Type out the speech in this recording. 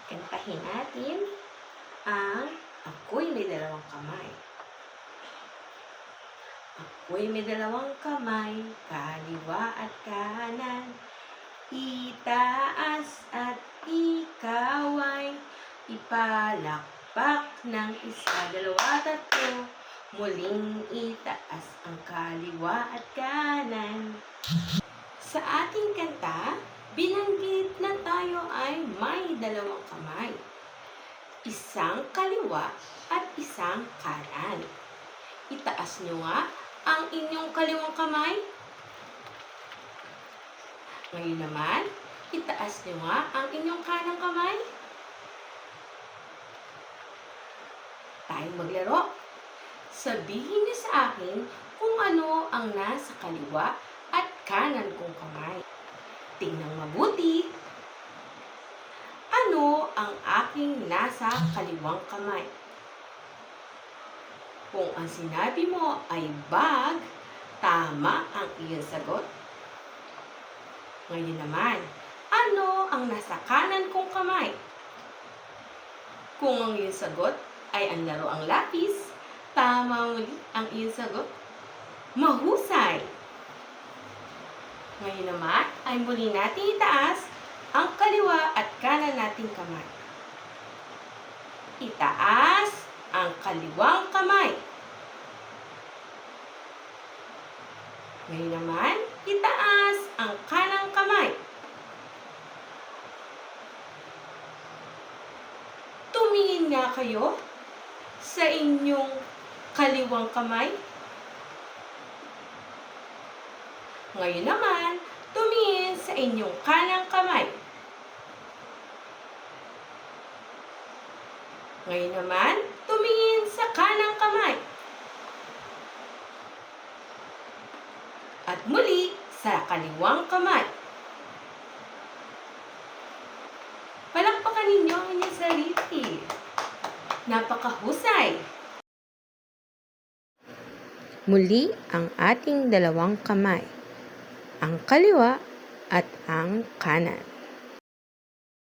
Kantahin natin ang Ako'y May Dalawang Kamay. Ako'y may dalawang kamay, kaliwa at kanan, itaas at ikaw ay ipalakpak ng isa, dalawa, tatlo, muling itaas ang kaliwa at kanan. Sa ating kanta, binanggit na tayo ay may dalawang kamay, isang kaliwa at isang kanan. Itaas nyo nga ang inyong kaliwang kamay. Ngayon naman, itaas nyo nga ang inyong kanang kamay. Tayo maglaro. Sabihin niyo sa akin kung ano ang nasa kaliwa at kanan kong kamay. Tingnan mabuti. Ano ang aking nasa kaliwang kamay? Kung ang sinabi mo ay bag, tama ang iyong sagot. Ngayon naman, ano ang nasa kanan kong kamay? Kung ang iyong sagot ay ang laruang lapis, tama muli ang iyong sagot. Mahusay! Ngayon naman ay muli natin itaas ang kaliwa at kanan nating kamay. Itaas ang kaliwang kamay. Ngayon naman, itaas ang kanang kamay. Tumingin nga kayo sa inyong kaliwang kamay. Ngayon naman, tumingin sa inyong kanang kamay. Ngayon naman, tumingin sa kanang kamay. At muli, sa kaliwang kamay. Palakpakan ninyo ang inyong sarili. Napakahusay! Muli ang ating dalawang kamay, ang kaliwa at ang kanan.